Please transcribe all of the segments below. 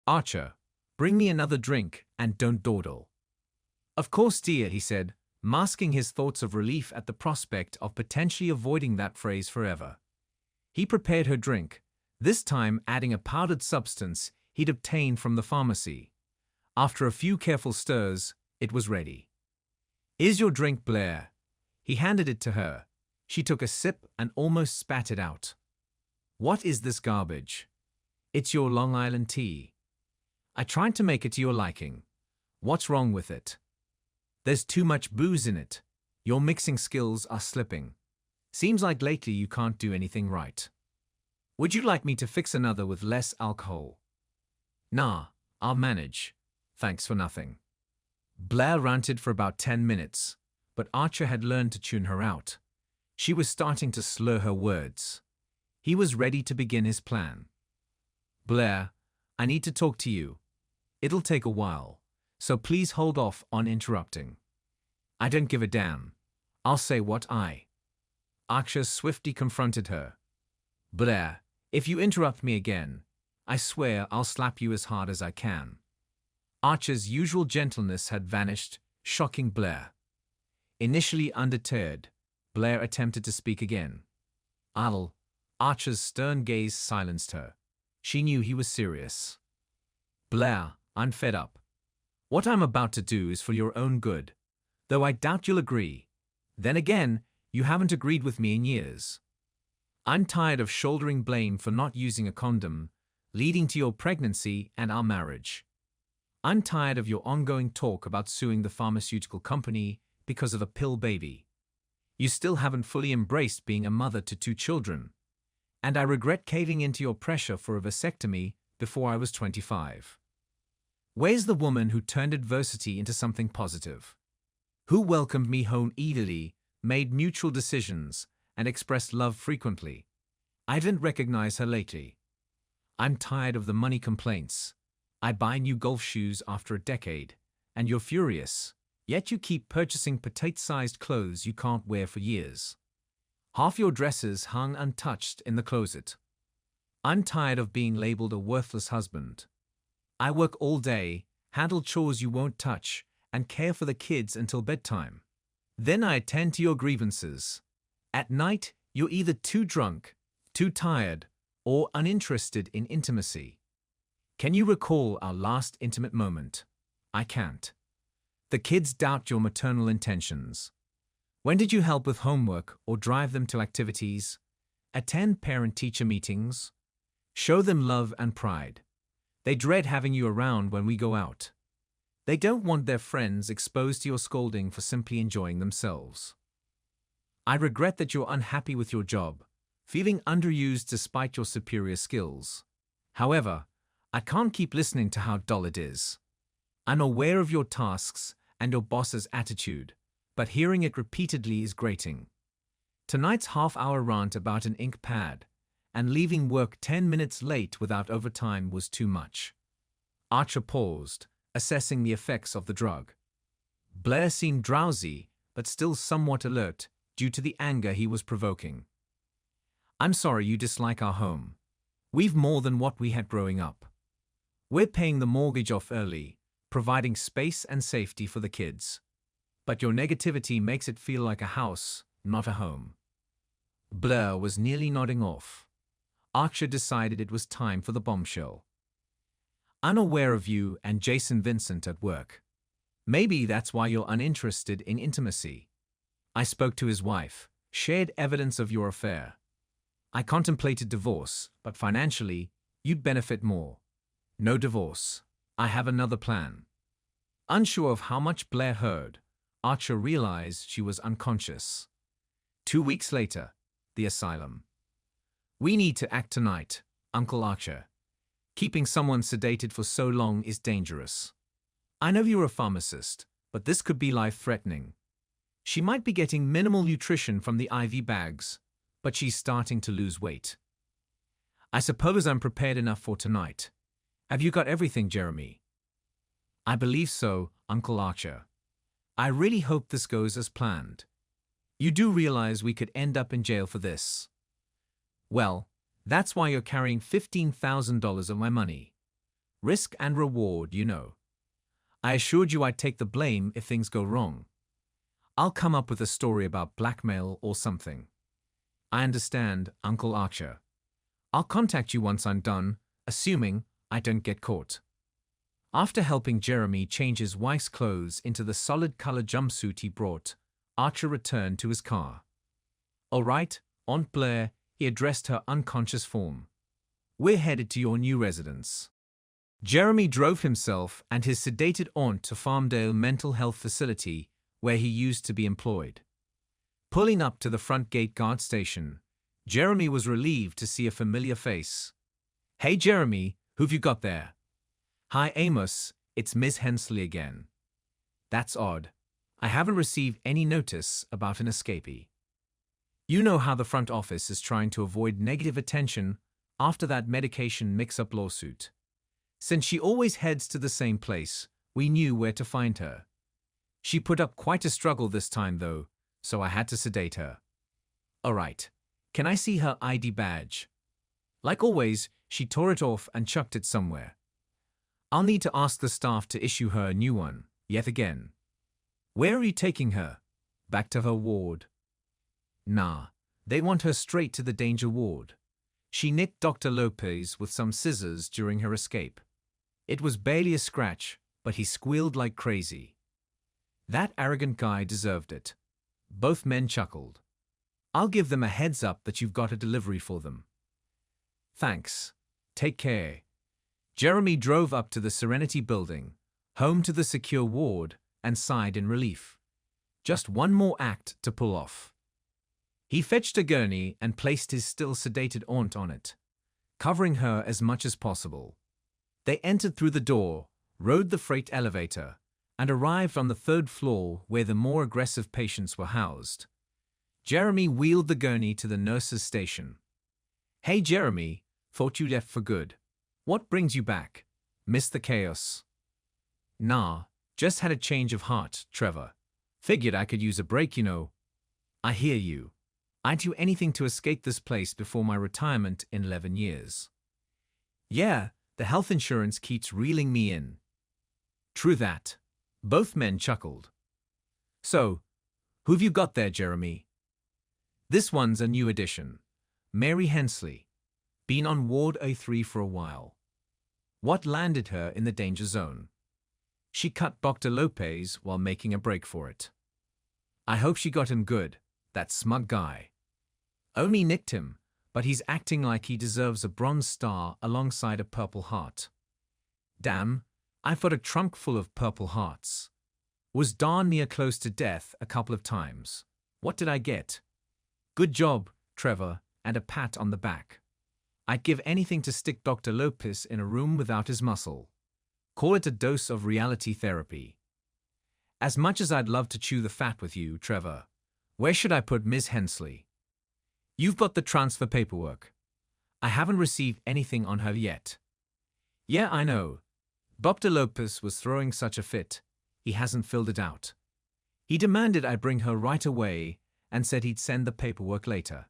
Archer, bring me another drink and don't dawdle. Of course, dear, he said, masking his thoughts of relief at the prospect of potentially avoiding that phrase forever. He prepared her drink, this time adding a powdered substance he'd obtained from the pharmacy. After a few careful stirs, it was ready. Here's your drink, Blair. He handed it to her. She took a sip and almost spat it out. What is this garbage? It's your Long Island tea. I tried to make it to your liking. What's wrong with it? There's too much booze in it. Your mixing skills are slipping. Seems like lately you can't do anything right. Would you like me to fix another with less alcohol? Nah, I'll manage. Thanks for nothing. Blair ranted for about 10 minutes, but Archer had learned to tune her out. She was starting to slur her words. He was ready to begin his plan. Blair, I need to talk to you. It'll take a while, so please hold off on interrupting. I don't give a damn. I'll say what I. Archer swiftly confronted her. Blair, if you interrupt me again, I swear I'll slap you as hard as I can. Archer's usual gentleness had vanished, shocking Blair. Initially undeterred, Blair attempted to speak again. Archer's stern gaze silenced her. She knew he was serious. Blair, I'm fed up. What I'm about to do is for your own good, though I doubt you'll agree. Then again, you haven't agreed with me in years. I'm tired of shouldering blame for not using a condom, leading to your pregnancy and our marriage. I'm tired of your ongoing talk about suing the pharmaceutical company because of a pill baby. You still haven't fully embraced being a mother to 2 children. And I regret caving into your pressure for a vasectomy before I was 25. Where's the woman who turned adversity into something positive? Who welcomed me home eagerly, made mutual decisions, and expressed love frequently? I didn't recognize her lately. I'm tired of the money complaints. I buy new golf shoes after a decade, and you're furious, yet you keep purchasing petite-sized clothes you can't wear for years. Half your dresses hung untouched in the closet. I'm tired of being labeled a worthless husband. I work all day, handle chores you won't touch, and care for the kids until bedtime. Then I attend to your grievances. At night, you're either too drunk, too tired, or uninterested in intimacy. Can you recall our last intimate moment? I can't. The kids doubt your maternal intentions. When did you help with homework or drive them to activities? Attend parent-teacher meetings? Show them love and pride. They dread having you around when we go out. They don't want their friends exposed to your scolding for simply enjoying themselves. I regret that you're unhappy with your job, feeling underused despite your superior skills. However, I can't keep listening to how dull it is. I'm aware of your tasks and your boss's attitude, but hearing it repeatedly is grating. Tonight's half-hour rant about an ink pad and leaving work 10 minutes late without overtime was too much. Archer paused, assessing the effects of the drug. Blair seemed drowsy, but still somewhat alert due to the anger he was provoking. I'm sorry you dislike our home. We've more than what we had growing up. We're paying the mortgage off early, providing space and safety for the kids. But your negativity makes it feel like a house, not a home. Blair was nearly nodding off. Archer decided it was time for the bombshell. Unaware of you and Jason Vincent at work. Maybe that's why you're uninterested in intimacy. I spoke to his wife, shared evidence of your affair. I contemplated divorce, but financially, you'd benefit more. No divorce. I have another plan. Unsure of how much Blair heard, Archer realized she was unconscious. 2 weeks later, the asylum. We need to act tonight, Uncle Archer. Keeping someone sedated for so long is dangerous. I know you're a pharmacist, but this could be life-threatening. She might be getting minimal nutrition from the IV bags, but she's starting to lose weight. I suppose I'm prepared enough for tonight. Have you got everything, Jeremy? I believe so, Uncle Archer. I really hope this goes as planned. You do realize we could end up in jail for this. Well, that's why you're carrying $15,000 of my money. Risk and reward, you know. I assured you I'd take the blame if things go wrong. I'll come up with a story about blackmail or something. I understand, Uncle Archer. I'll contact you once I'm done, assuming I don't get caught. After helping Jeremy change his wife's clothes into the solid color jumpsuit he brought, Archer returned to his car. All right, Aunt Blair, he addressed her unconscious form. We're headed to your new residence. Jeremy drove himself and his sedated aunt to Farmdale Mental Health Facility, where he used to be employed. Pulling up to the front gate guard station, Jeremy was relieved to see a familiar face. Hey Jeremy, who've you got there? Hi Amos, it's Miss Hensley again. That's odd. I haven't received any notice about an escapee. You know how the front office is trying to avoid negative attention after that medication mix-up lawsuit. Since she always heads to the same place, we knew where to find her. She put up quite a struggle this time though, so I had to sedate her. All right, can I see her ID badge? Like always, she tore it off and chucked it somewhere. I'll need to ask the staff to issue her a new one, yet again. Where are you taking her? Back to her ward? Nah, they want her straight to the danger ward. She nicked Dr. Lopez with some scissors during her escape. It was barely a scratch, but he squealed like crazy. That arrogant guy deserved it. Both men chuckled. I'll give them a heads up that you've got a delivery for them. Thanks. Take care. Jeremy drove up to the Serenity building, home to the secure ward, and sighed in relief. Just one more act to pull off. He fetched a gurney and placed his still sedated aunt on it, covering her as much as possible. They entered through the door, rode the freight elevator, and arrived on the third floor where the more aggressive patients were housed. Jeremy wheeled the gurney to the nurse's station. Hey Jeremy, thought you'd left for good. What brings you back? Missed the chaos? Nah, just had a change of heart, Trevor. Figured I could use a break, you know. I hear you. I'd do anything to escape this place before my retirement in 11 years. Yeah, the health insurance keeps reeling me in. True that. Both men chuckled. So, who've you got there, Jeremy? This one's a new addition. Mary Hensley. Been on Ward A3 for a while. What landed her in the danger zone? She cut Dr. Lopez while making a break for it. I hope she got him good, that smug guy. Only nicked him, but he's acting like he deserves a bronze star alongside a Purple Heart. Damn, I've got a trunk full of Purple Hearts. Was darn near close to death a couple of times. What did I get? Good job, Trevor, and a pat on the back. I'd give anything to stick Dr. Lopez in a room without his muscle. Call it a dose of reality therapy. As much as I'd love to chew the fat with you, Trevor, where should I put Miss Hensley? You've got the transfer paperwork. I haven't received anything on her yet. Yeah, I know. Dr. Lopez was throwing such a fit, he hasn't filled it out. He demanded I bring her right away and said he'd send the paperwork later.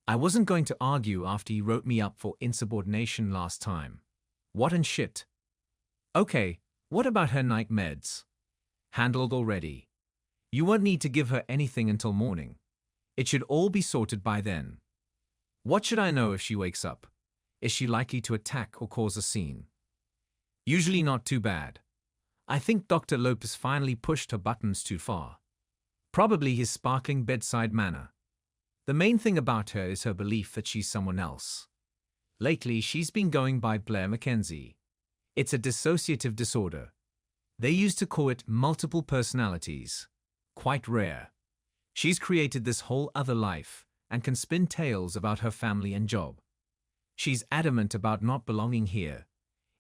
I wasn't going to argue after he wrote me up for insubordination last time. What and shit. Okay, what about her night meds? Handled already. You won't need to give her anything until morning. It should all be sorted by then. What should I know if she wakes up? Is she likely to attack or cause a scene? Usually not too bad. I think Dr. Lopez finally pushed her buttons too far. Probably his sparkling bedside manner. The main thing about her is her belief that she's someone else. Lately, she's been going by Blair Mackenzie. It's a dissociative disorder. They used to call it multiple personalities. Quite rare. She's created this whole other life and can spin tales about her family and job. She's adamant about not belonging here,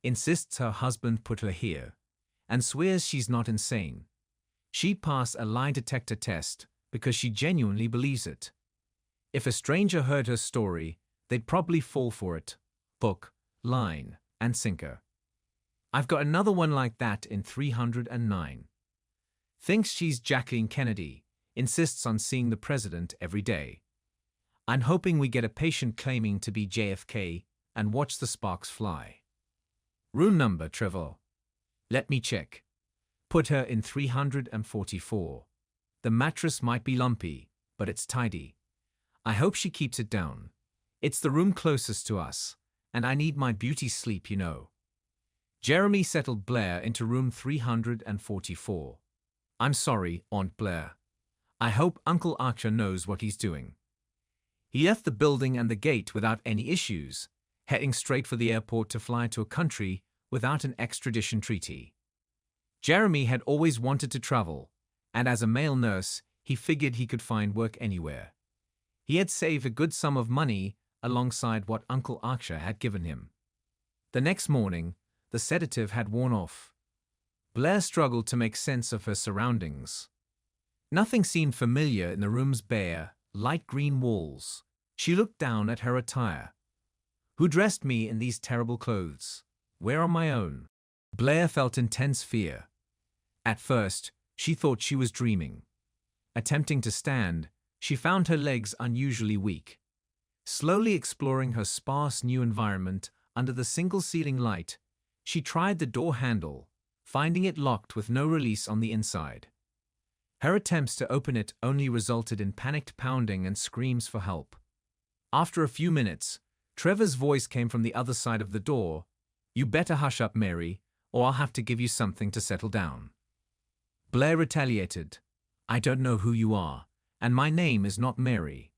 insists her husband put her here, and swears she's not insane. She'd pass a lie detector test because she genuinely believes it. If a stranger heard her story, they'd probably fall for it. Hook, line, and sinker. I've got another one like that in 309. Thinks she's Jacqueline Kennedy, insists on seeing the president every day. I'm hoping we get a patient claiming to be JFK and watch the sparks fly. Room number, Trevor. Let me check. Put her in 344. The mattress might be lumpy, but it's tidy. I hope she keeps it down. It's the room closest to us, and I need my beauty sleep, you know. Jeremy settled Blair into room 344. I'm sorry, Aunt Blair. I hope Uncle Archer knows what he's doing. He left the building and the gate without any issues, heading straight for the airport to fly to a country without an extradition treaty. Jeremy had always wanted to travel, and as a male nurse, he figured he could find work anywhere. He had saved a good sum of money alongside what Uncle Archer had given him. The next morning, the sedative had worn off. Blair struggled to make sense of her surroundings. Nothing seemed familiar in the room's bare, light green walls. She looked down at her attire. Who dressed me in these terrible clothes? Where are my own? Blair felt intense fear. At first, she thought she was dreaming. Attempting to stand, she found her legs unusually weak. Slowly exploring her sparse new environment under the single ceiling light, she tried the door handle, finding it locked with no release on the inside. Her attempts to open it only resulted in panicked pounding and screams for help. After a few minutes, Trevor's voice came from the other side of the door. You better hush up, Mary, or I'll have to give you something to settle down. Blair retaliated. I don't know who you are, and my name is not Mary.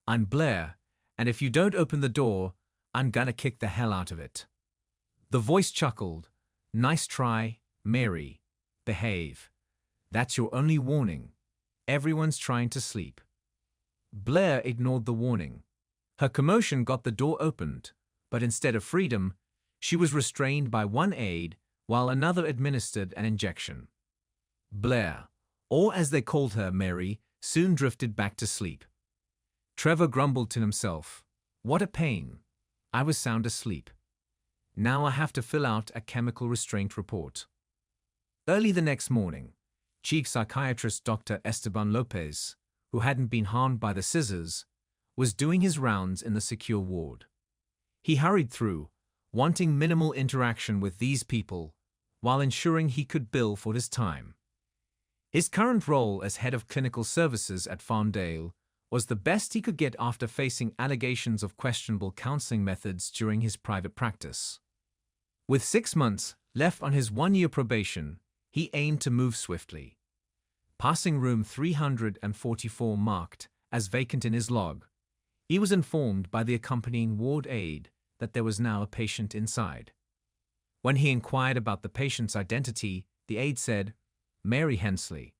I'm Blair, and if you don't open the door, I'm gonna kick the hell out of it. The voice chuckled. Nice try, Mary. Behave. That's your only warning. Everyone's trying to sleep. Blair ignored the warning. Her commotion got the door opened, but instead of freedom, she was restrained by one aide while another administered an injection. Blair, or as they called her, Mary, soon drifted back to sleep. Trevor grumbled to himself. What a pain. I was sound asleep. Now I have to fill out a chemical restraint report. Early the next morning, Chief Psychiatrist Dr. Esteban Lopez, who hadn't been harmed by the scissors, was doing his rounds in the secure ward. He hurried through, wanting minimal interaction with these people, while ensuring he could bill for his time. His current role as head of clinical services at Farmdale was the best he could get after facing allegations of questionable counseling methods during his private practice. With 6 months left on his one-year probation, he aimed to move swiftly. Passing room 344 marked as vacant in his log, he was informed by the accompanying ward aide that there was now a patient inside. When he inquired about the patient's identity, the aide said, Mary Hensley.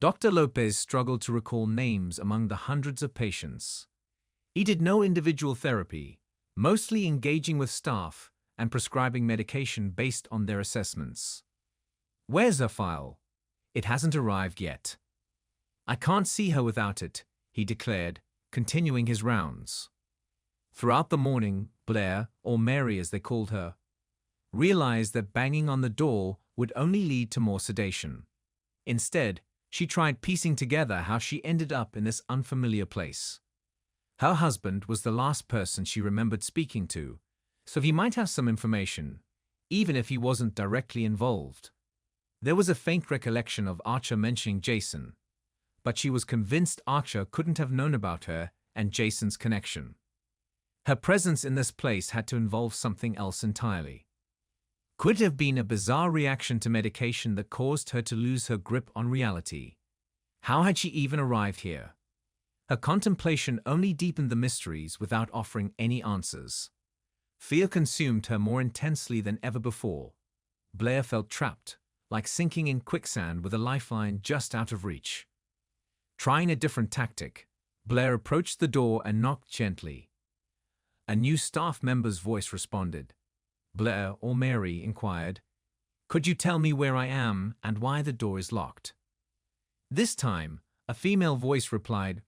Dr. Lopez struggled to recall names among the hundreds of patients. He did no individual therapy, mostly engaging with staff and prescribing medication based on their assessments. Where's her file? It hasn't arrived yet. I can't see her without it, he declared, continuing his rounds. Throughout the morning, Blair, or Mary as they called her, realized that banging on the door would only lead to more sedation. Instead, she tried piecing together how she ended up in this unfamiliar place. Her husband was the last person she remembered speaking to, so he might have some information, even if he wasn't directly involved. There was a faint recollection of Archer mentioning Jason, but she was convinced Archer couldn't have known about her and Jason's connection. Her presence in this place had to involve something else entirely. Could it have been a bizarre reaction to medication that caused her to lose her grip on reality? How had she even arrived here? Her contemplation only deepened the mysteries without offering any answers. Fear consumed her more intensely than ever before. Blair felt trapped, like sinking in quicksand with a lifeline just out of reach. Trying a different tactic, Blair approached the door and knocked gently. A new staff member's voice responded. Blair, or Mary, inquired, Could you tell me where I am and why the door is locked? This time, a female voice replied,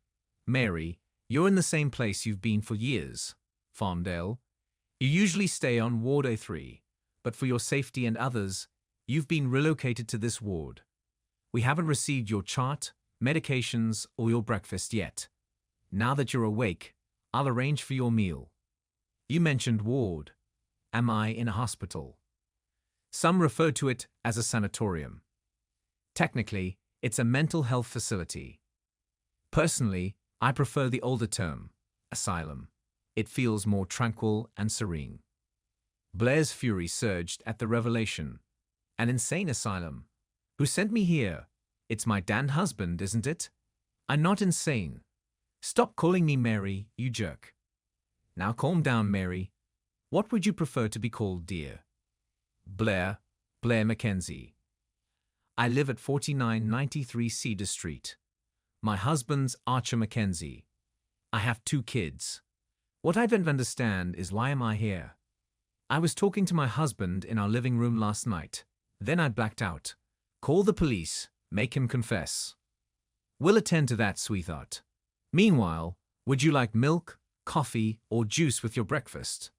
Mary, you're in the same place you've been for years, Farmdale. You usually stay on Ward A3, but for your safety and others, you've been relocated to this ward. We haven't received your chart, medications, or your breakfast yet. Now that you're awake, I'll arrange for your meal. You mentioned ward. am I in a hospital? Some refer to it as a sanatorium. Technically, it's a mental health facility. Personally, I prefer the older term, asylum. It feels more tranquil and serene. Blair's fury surged at the revelation. An insane asylum. Who sent me here? It's my damned husband, isn't it? I'm not insane. Stop calling me Mary, you jerk. Now calm down, Mary. What would you prefer to be called, dear? Blair Mackenzie. I live at 4993 Cedar Street. My husband's Archer Mackenzie. I have 2 kids. What I don't understand is why am I here? I was talking to my husband in our living room last night. Then I blacked out. Call the police. Make him confess. We'll attend to that, sweetheart. Meanwhile, would you like milk, coffee, or juice with your breakfast?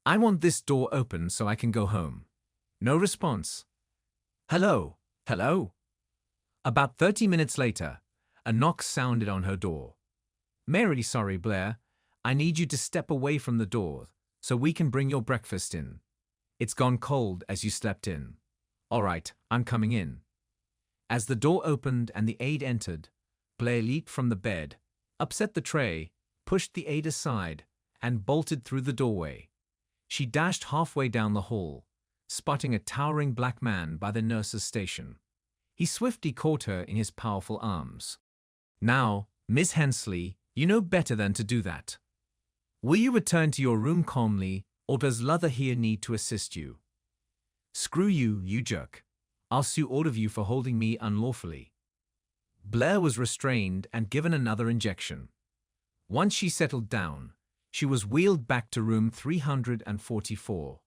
I want this door open so I can go home. No response. Hello? Hello? About 30 minutes later, a knock sounded on her door. Mary, sorry, Blair. I need you to step away from the door so we can bring your breakfast in. It's gone cold as you slept in. All right, I'm coming in. As the door opened and the aide entered, Blair leaped from the bed, upset the tray, pushed the aide aside, and bolted through the doorway. She dashed halfway down the hall, spotting a towering black man by the nurse's station. He swiftly caught her in his powerful arms. Now, Miss Hensley, you know better than to do that. Will you return to your room calmly, or does Luther here need to assist you? Screw you, you jerk. I'll sue all of you for holding me unlawfully. Blair was restrained and given another injection. Once she settled down, she was wheeled back to room 344,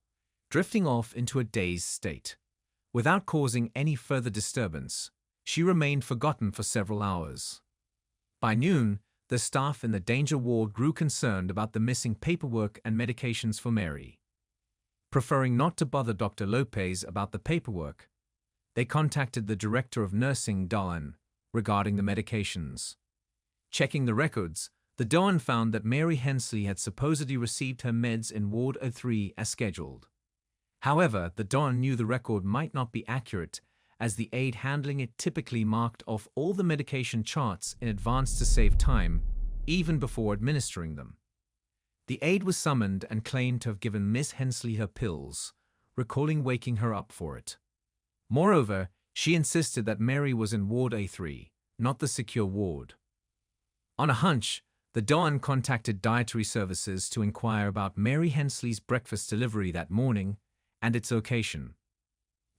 drifting off into a dazed state. Without causing any further disturbance, she remained forgotten for several hours. By noon, the staff in the danger ward grew concerned about the missing paperwork and medications for Mary. Preferring not to bother Dr. Lopez about the paperwork, they contacted the director of nursing, Dawn, regarding the medications. Checking the records, the Dawn found that Mary Hensley had supposedly received her meds in Ward 03 as scheduled. However, the Dawn knew the record might not be accurate, as the aide handling it typically marked off all the medication charts in advance to save time, even before administering them. The aide was summoned and claimed to have given Miss Hensley her pills, recalling waking her up for it. Moreover, she insisted that Mary was in Ward A3, not the secure ward. On a hunch, the Dawn contacted dietary services to inquire about Mary Hensley's breakfast delivery that morning and its location.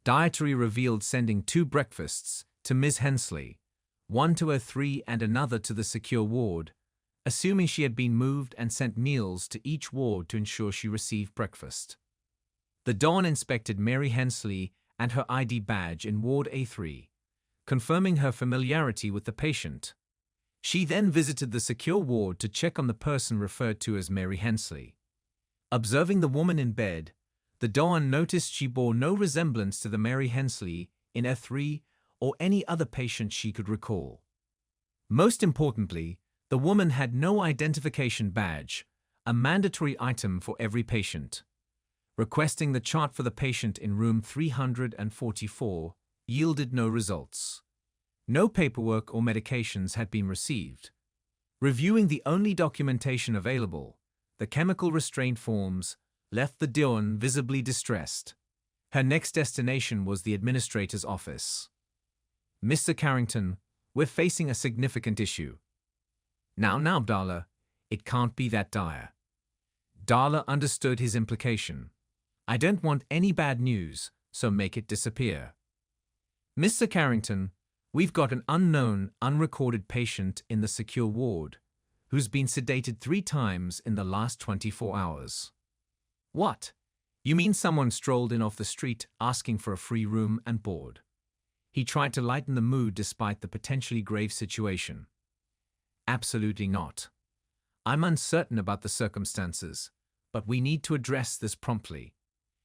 Dietary revealed sending 2 breakfasts to Ms. Hensley, one to A3 and another to the secure ward, assuming she had been moved and sent meals to each ward to ensure she received breakfast. The Dawn inspected Mary Hensley and her ID badge in Ward A3, confirming her familiarity with the patient. She then visited the secure ward to check on the person referred to as Mary Hensley. Observing the woman in bed, the Dawn noticed she bore no resemblance to the Mary Hensley in F3 or any other patient she could recall. Most importantly, the woman had no identification badge, a mandatory item for every patient. Requesting the chart for the patient in room 344 yielded no results. No paperwork or medications had been received. Reviewing the only documentation available, the chemical restraint forms, left the Dawn visibly distressed. Her next destination was the administrator's office. Mr. Carrington, we're facing a significant issue. Now, Darla, it can't be that dire. Darla understood his implication. I don't want any bad news, so make it disappear. Mr. Carrington, we've got an unknown, unrecorded patient in the secure ward who's been sedated 3 times in the last 24 hours. What? You mean someone strolled in off the street asking for a free room and board? He tried to lighten the mood despite the potentially grave situation. Absolutely not. I'm uncertain about the circumstances, but we need to address this promptly.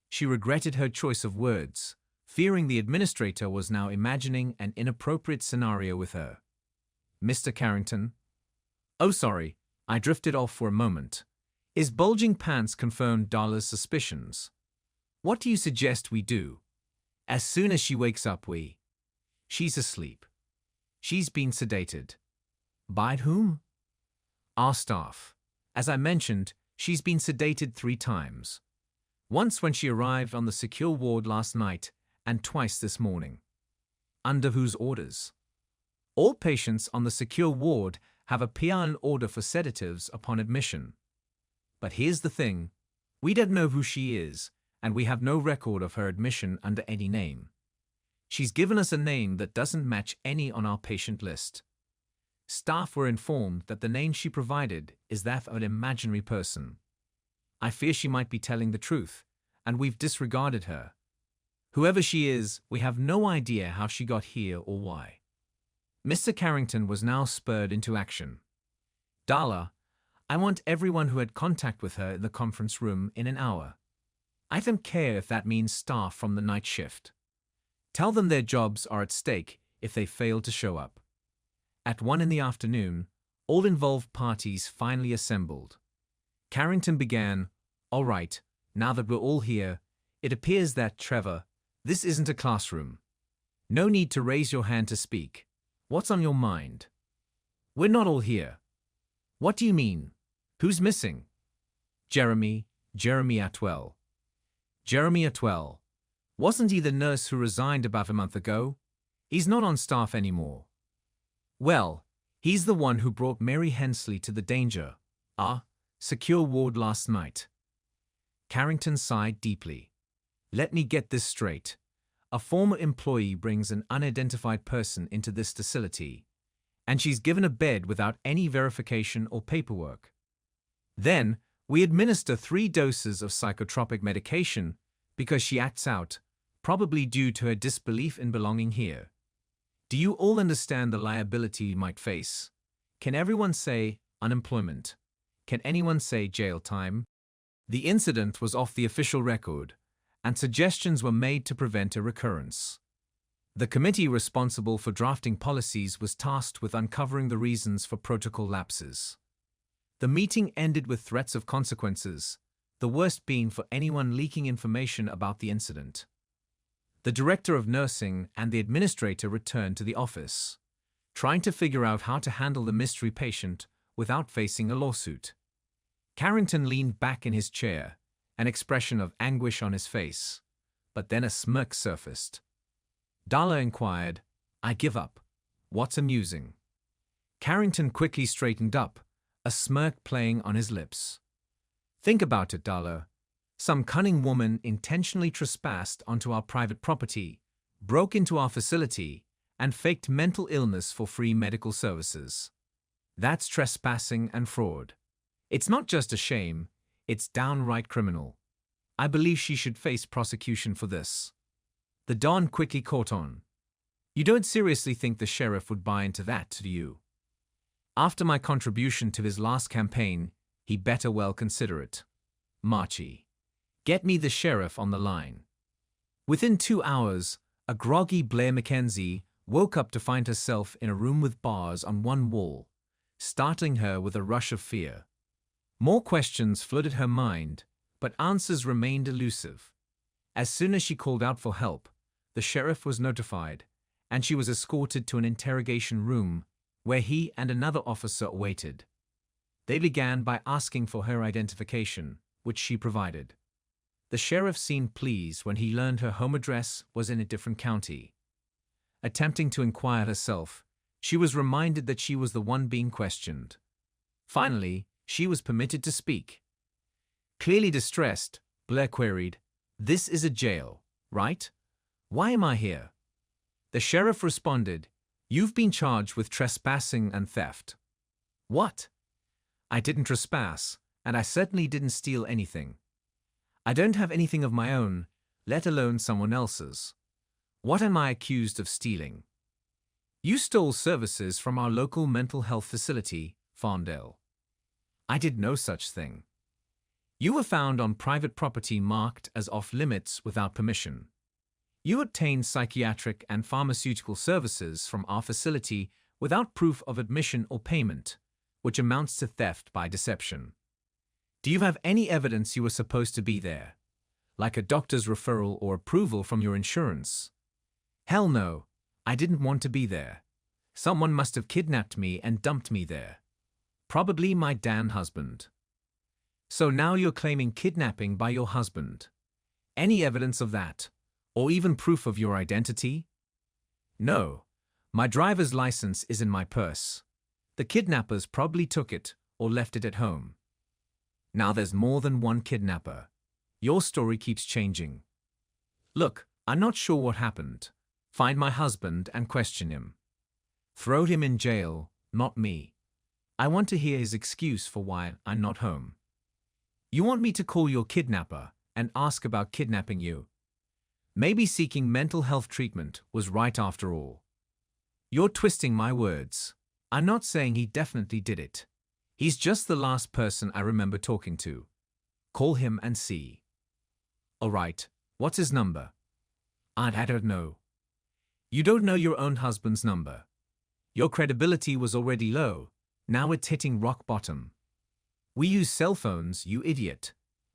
She regretted her choice of words, fearing the administrator was now imagining an inappropriate scenario with her. Mr. Carrington? Oh, sorry, I drifted off for a moment. His bulging pants confirmed Darla's suspicions. What do you suggest we do? As soon as she wakes up, She's asleep. She's been sedated. By whom? Our staff. As I mentioned, she's been sedated 3 times. Once when she arrived on the secure ward last night, and twice this morning. Under whose orders? All patients on the secure ward have a PRN order for sedatives upon admission. But here's the thing, we don't know who she is, and we have no record of her admission under any name. She's given us a name that doesn't match any on our patient list. Staff were informed that the name she provided is that of an imaginary person. I fear she might be telling the truth, and we've disregarded her. Whoever she is, we have no idea how she got here or why. Mr. Carrington was now spurred into action. Darla, I want everyone who had contact with her in the conference room in an hour. I don't care if that means staff from the night shift. Tell them their jobs are at stake if they fail to show up. At 1 in the afternoon, all involved parties finally assembled. Carrington began, "All right, now that we're all here, it appears that, Trevor, this isn't a classroom. No need to raise your hand to speak. What's on your mind? We're not all here. What do you mean? Who's missing? Jeremy Atwell. Jeremy Atwell. Wasn't he the nurse who resigned about a month ago? He's not on staff anymore. Well, he's the one who brought Mary Hensley to the danger, secure ward last night." Carrington sighed deeply. "Let me get this straight. A former employee brings an unidentified person into this facility, and she's given a bed without any verification or paperwork. Then, we administer 3 doses of psychotropic medication because she acts out, probably due to her disbelief in belonging here. Do you all understand the liability you might face? Can everyone say unemployment? Can anyone say jail time?" The incident was off the official record, and suggestions were made to prevent a recurrence. The committee responsible for drafting policies was tasked with uncovering the reasons for protocol lapses. The meeting ended with threats of consequences, the worst being for anyone leaking information about the incident. The director of nursing and the administrator returned to the office, trying to figure out how to handle the mystery patient without facing a lawsuit. Carrington leaned back in his chair, an expression of anguish on his face, but then a smirk surfaced. Darla inquired, "I give up. What's amusing?" Carrington quickly straightened up, a smirk playing on his lips. "Think about it, Darla. Some cunning woman intentionally trespassed onto our private property, broke into our facility, and faked mental illness for free medical services. That's trespassing and fraud. It's not just a shame, it's downright criminal. I believe she should face prosecution for this." The Don quickly caught on. "You don't seriously think the sheriff would buy into that, do you? After my contribution to his last campaign, he better well consider it. Marchie, get me the sheriff on the line." Within 2 hours, a groggy Blair Mackenzie woke up to find herself in a room with bars on one wall, startling her with a rush of fear. More questions flooded her mind, but answers remained elusive. As soon as she called out for help, the sheriff was notified, and she was escorted to an interrogation room where he and another officer awaited. They began by asking for her identification, which she provided. The sheriff seemed pleased when he learned her home address was in a different county. Attempting to inquire herself, she was reminded that she was the one being questioned. Finally, she was permitted to speak. Clearly distressed, Blair queried, "This is a jail, right? Why am I here?" The sheriff responded, "You've been charged with trespassing and theft." "What?" "I didn't trespass, and I certainly didn't steal anything. I don't have anything of my own, let alone someone else's. What am I accused of stealing?" "You stole services from our local mental health facility, Farndale." "I did no such thing." "You were found on private property marked as off-limits without permission. You obtained psychiatric and pharmaceutical services from our facility without proof of admission or payment, which amounts to theft by deception. Do you have any evidence you were supposed to be there? Like a doctor's referral or approval from your insurance? Hell no, I didn't want to be there. Someone must have kidnapped me and dumped me there. Probably my damn husband. So now you're claiming kidnapping by your husband. Any evidence of that? Or even proof of your identity? No. My driver's license is in my purse. The kidnappers probably took it or left it at home. Now there's more than one kidnapper. Your story keeps changing. Look, I'm not sure what happened. Find my husband and question him. Throw him in jail, not me. I want to hear his excuse for why I'm not home. You want me to call your kidnapper and ask about kidnapping you? Maybe seeking mental health treatment was right after all. You're twisting my words. I'm not saying he definitely did it. He's just the last person I remember talking to. Call him and see. All right, what's his number? I don't know. You don't know your own husband's number. Your credibility was already low. Now it's hitting rock bottom. We use cell phones, you idiot.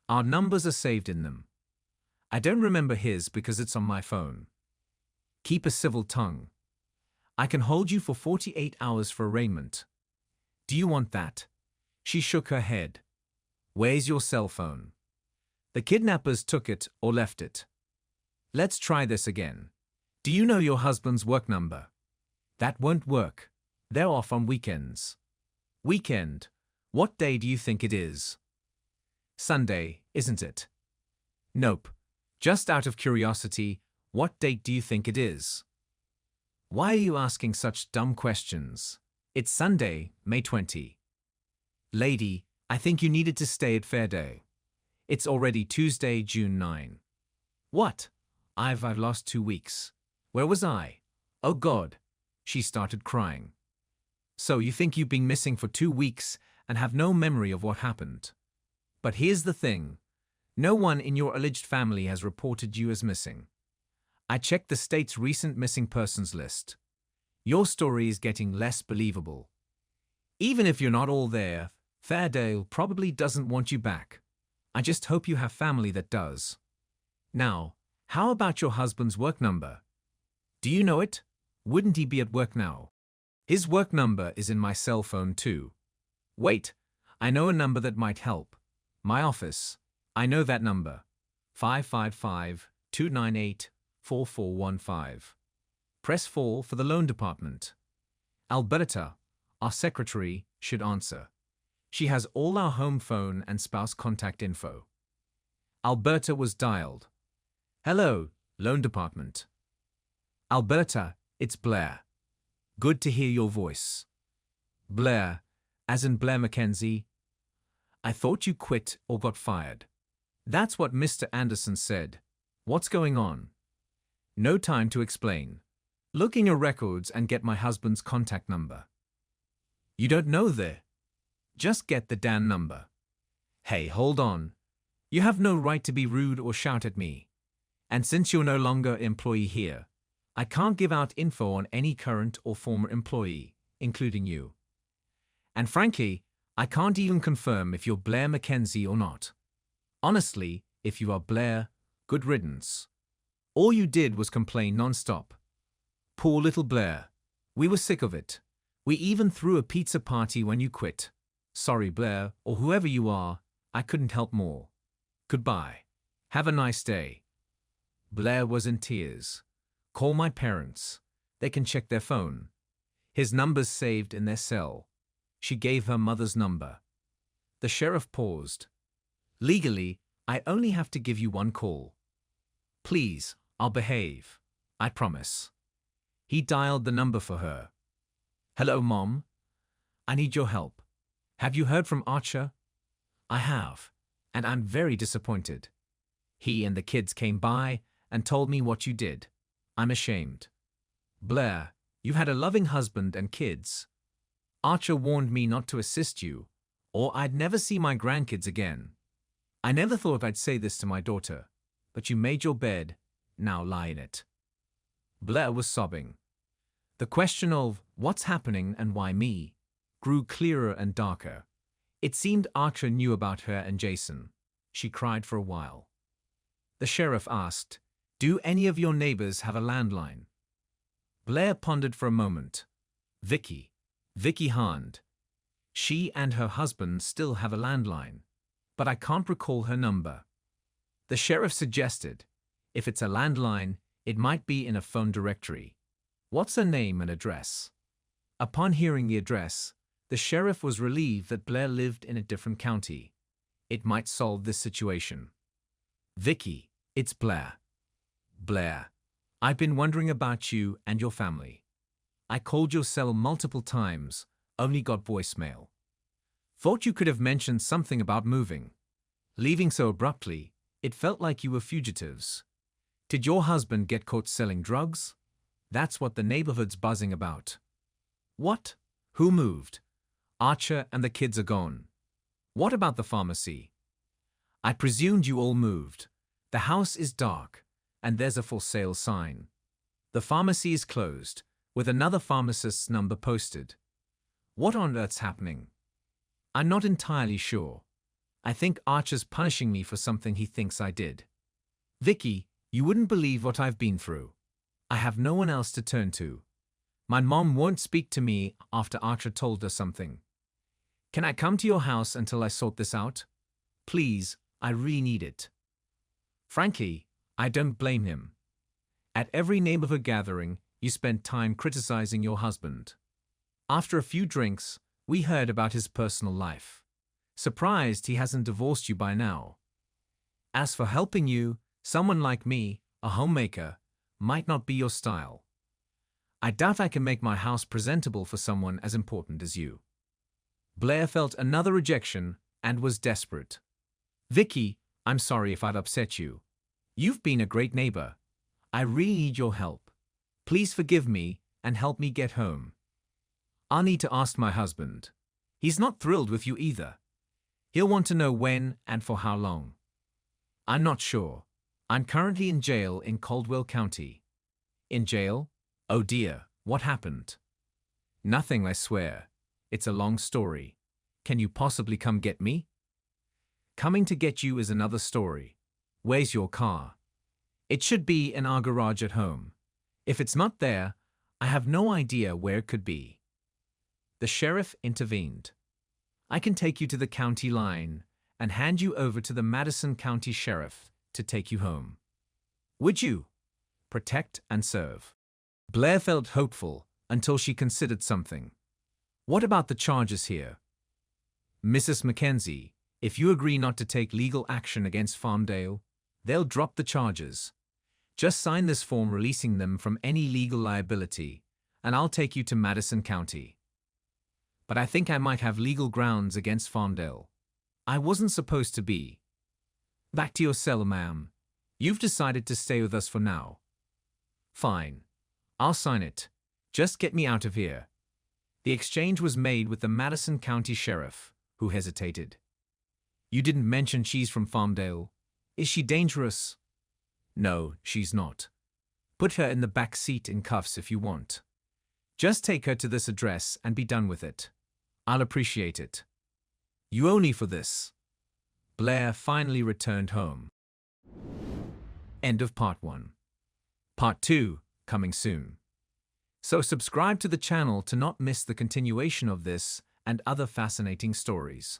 Our numbers are saved in them. I don't remember his because it's on my phone. Keep a civil tongue. I can hold you for 48 hours for arraignment. Do you want that? She shook her head. Where's your cell phone? The kidnappers took it or left it. Let's try this again. Do you know your husband's work number? That won't work. They're off on weekends. Weekend? What day do you think it is? Sunday, isn't it? Nope. Just out of curiosity, what date do you think it is? Why are you asking such dumb questions? It's Sunday, May 20. Lady, I think you needed to stay at Fair Day. It's already Tuesday, June 9. What? I've lost 2 weeks. Where was I? Oh God. She started crying. So you think you've been missing for 2 weeks and have no memory of what happened. But here's the thing. No one in your alleged family has reported you as missing. I checked the state's recent missing persons list. Your story is getting less believable. Even if you're not all there, Fairdale probably doesn't want you back. I just hope you have family that does. Now, how about your husband's work number? Do you know it? Wouldn't he be at work now? His work number is in my cell phone too. Wait, I know a number that might help. My office. I know that number. 555-298-4415. Press 4 for the loan department. Alberta, our secretary, should answer. She has all our home phone and spouse contact info. Alberta was dialed. Hello, loan department. Alberta, it's Blair. Good to hear your voice. Blair, as in Blair Mackenzie. I thought you quit or got fired. That's what Mr. Anderson said. What's going on? No time to explain. Look in your records and get my husband's contact number. You don't know there. Just get the damn number. Hey, hold on. You have no right to be rude or shout at me. And since you're no longer an employee here, I can't give out info on any current or former employee, including you. And frankly, I can't even confirm if you're Blair Mackenzie or not. Honestly, if you are Blair, good riddance. All you did was complain non-stop. Poor little Blair. We were sick of it. We even threw a pizza party when you quit. Sorry, Blair, or whoever you are, I couldn't help more. Goodbye. Have a nice day. Blair was in tears. Call my parents. They can check their phone. His number's saved in their cell. She gave her mother's number. The sheriff paused. Legally, I only have to give you one call. Please, I'll behave. I promise. He dialed the number for her. Hello, Mom. I need your help. Have you heard from Archer? I have, and I'm very disappointed. He and the kids came by and told me what you did. I'm ashamed. Blair, you've had a loving husband and kids. Archer warned me not to assist you, or I'd never see my grandkids again. I never thought I'd say this to my daughter, but you made your bed, now lie in it. Blair was sobbing. The question of what's happening and why me grew clearer and darker. It seemed Archer knew about her and Jason. She cried for a while. The sheriff asked, "Do any of your neighbors have a landline?" Blair pondered for a moment. Vicky Hand. She and her husband still have a landline, but I can't recall her number. The sheriff suggested, if it's a landline, it might be in a phone directory. What's her name and address? Upon hearing the address, the sheriff was relieved that Blair lived in a different county. It might solve this situation. "Vicky, it's Blair." "Blair, I've been wondering about you and your family. I called your cell multiple times, only got voicemail. Thought you could have mentioned something about moving. Leaving so abruptly, it felt like you were fugitives. Did your husband get caught selling drugs? That's what the neighborhood's buzzing about." "What? Who moved?" "Archer and the kids are gone." "What about the pharmacy?" "I presumed you all moved. The house is dark, and there's a for sale sign. The pharmacy is closed, with another pharmacist's number posted." "What on earth's happening?" "I'm not entirely sure. I think Archer's punishing me for something he thinks I did." "Vicky, you wouldn't believe what I've been through. I have no one else to turn to. My mom won't speak to me after Archer told her something. Can I come to your house until I sort this out? Please, I really need it." Frankly, I don't blame him. At every neighborhood gathering, you spend time criticizing your husband. After a few drinks, we heard about his personal life. Surprised he hasn't divorced you by now. As for helping you, someone like me, a homemaker, might not be your style. I doubt I can make my house presentable for someone as important as you. Blair felt another rejection and was desperate. "Vicky, I'm sorry if I'd upset you. You've been a great neighbor. I really need your help. Please forgive me and help me get home. I'll need to ask my husband. He's not thrilled with you either. He'll want to know when and for how long. I'm not sure. I'm currently in jail in Caldwell County." "In jail? Oh dear, what happened?" "Nothing, I swear. It's a long story. Can you possibly come get me?" "Coming to get you is another story. Where's your car?" "It should be in our garage at home. If it's not there, I have no idea where it could be." The sheriff intervened. "I can take you to the county line and hand you over to the Madison County Sheriff to take you home." "Would you?" "Protect and serve." Blair felt hopeful until she considered something. "What about the charges here?" "Mrs. Mackenzie, if you agree not to take legal action against Farmdale, they'll drop the charges. Just sign this form releasing them from any legal liability, and I'll take you to Madison County." "But I think I might have legal grounds against Farmdale. I wasn't supposed to be." "Back to your cell, ma'am. You've decided to stay with us for now." "Fine. I'll sign it. Just get me out of here." The exchange was made with the Madison County Sheriff, who hesitated. "You didn't mention she's from Farmdale. Is she dangerous?" "No, she's not. Put her in the back seat in cuffs if you want. Just take her to this address and be done with it. I'll appreciate it." "You owe me for this." Blair finally returned home. End of Part 1. Part 2, coming soon. So subscribe to the channel to not miss the continuation of this and other fascinating stories.